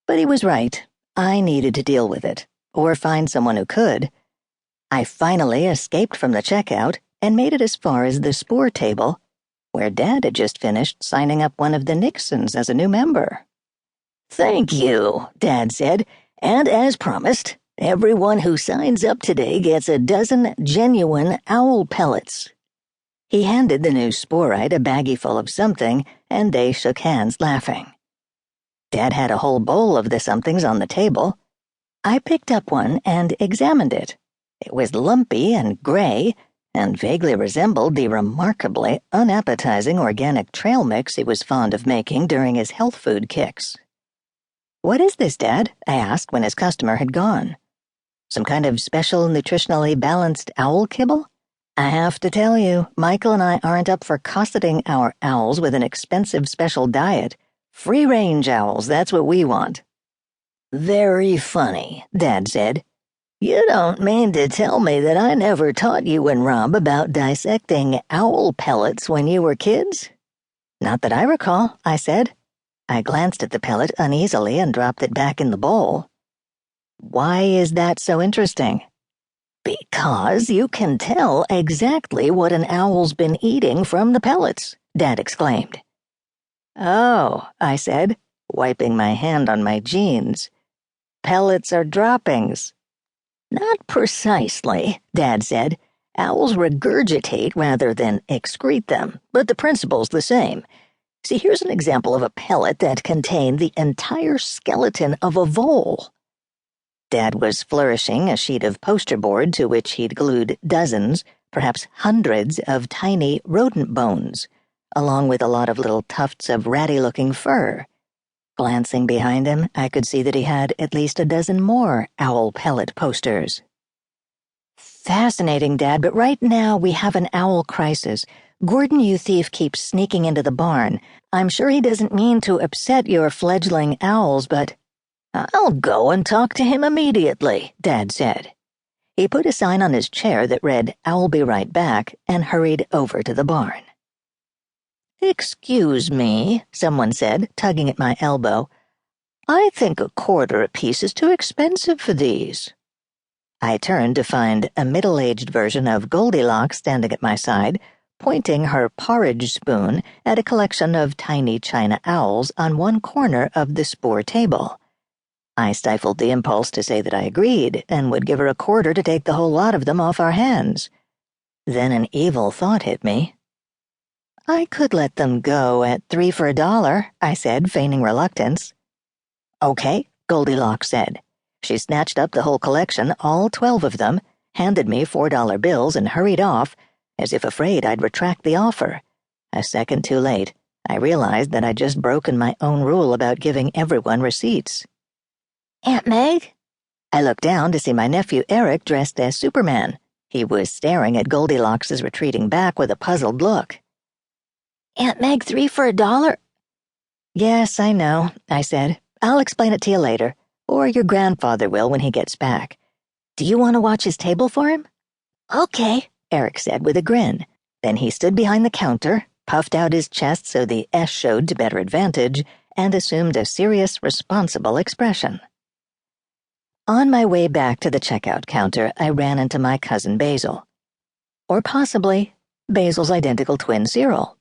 But he was right. I needed to deal with it, or find someone who could. I finally escaped from the checkout and made it as far as the spore table, where Dad had just finished signing up one of the Nixons as a new member. "Thank you," Dad said, "and as promised, everyone who signs up today gets a dozen genuine owl pellets." He handed the new sporite a baggie full of something, and they shook hands laughing. Dad had a whole bowl of the somethings on the table. I picked up one and examined it. It was lumpy and gray, and vaguely resembled the remarkably unappetizing organic trail mix he was fond of making during his health food kicks. "What is this, Dad?" I asked when his customer had gone. "Some kind of special nutritionally balanced owl kibble? I have to tell you, Michael and I aren't up for cosseting our owls with an expensive special diet. Free-range owls, that's what we want." "Very funny," Dad said. "You don't mean to tell me that I never taught you and Rob about dissecting owl pellets when you were kids?" "Not that I recall," I said. I glanced at the pellet uneasily and dropped it back in the bowl. "Why is that so interesting?" "Because you can tell exactly what an owl's been eating from the pellets," Dad exclaimed. "Oh," I said, wiping my hand on my jeans. "Pellets are droppings." "Not precisely," Dad said. "Owls regurgitate rather than excrete them, but the principle's the same. See, here's an example of a pellet that contained the entire skeleton of a vole." Dad was flourishing a sheet of poster board to which he'd glued dozens, perhaps hundreds, of tiny rodent bones, along with a lot of little tufts of ratty-looking fur. Glancing behind him, I could see that he had at least a dozen more owl pellet posters. "Fascinating, Dad, but right now we have an owl crisis. Gordon, you thief, keeps sneaking into the barn. I'm sure he doesn't mean to upset your fledgling owls, but—" "I'll go and talk to him immediately," Dad said. He put a sign on his chair that read, "I'll be right back," and hurried over to the barn. "Excuse me," someone said, tugging at my elbow. "I think a quarter apiece is too expensive for these." I turned to find a middle-aged version of Goldilocks standing at my side, pointing her porridge spoon at a collection of tiny china owls on one corner of the spore table. I stifled the impulse to say that I agreed and would give her a quarter to take the whole lot of them off our hands. Then an evil thought hit me. "I could let them go at 3 for $1, I said, feigning reluctance. "Okay," Goldilocks said. She snatched up the whole collection, all 12 of them, handed me $4 bills, and hurried off, as if afraid I'd retract the offer. A second too late, I realized that I'd just broken my own rule about giving everyone receipts. "Aunt Meg?" I looked down to see my nephew Eric dressed as Superman. He was staring at Goldilocks's retreating back with a puzzled look. "Aunt Meg, 3 for $1?" "Yes, I know," I said. "I'll explain it to you later, or your grandfather will when he gets back. Do you want to watch his table for him?" "Okay," Eric said with a grin. Then he stood behind the counter, puffed out his chest so the S showed to better advantage, and assumed a serious, responsible expression. On my way back to the checkout counter, I ran into my cousin Basil. Or possibly Basil's identical twin Cyril.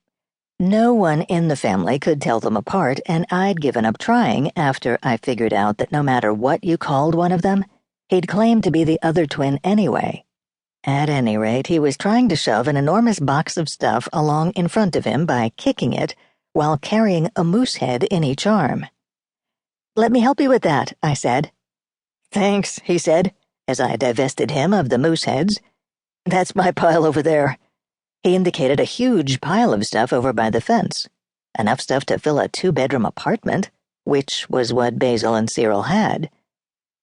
No one in the family could tell them apart, and I'd given up trying after I figured out that no matter what you called one of them, he'd claim to be the other twin anyway. At any rate, he was trying to shove an enormous box of stuff along in front of him by kicking it, while carrying a moose head in each arm. "Let me help you with that," I said. "Thanks," he said, as I divested him of the moose heads. "That's my pile over there." He indicated a huge pile of stuff over by the fence. Enough stuff to fill a 2-bedroom apartment, which was what Basil and Cyril had.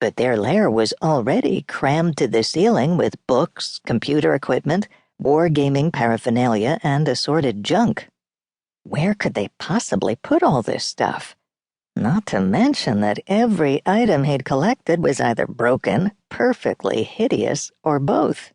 But their lair was already crammed to the ceiling with books, computer equipment, wargaming paraphernalia, and assorted junk. Where could they possibly put all this stuff? Not to mention that every item he'd collected was either broken, perfectly hideous, or both.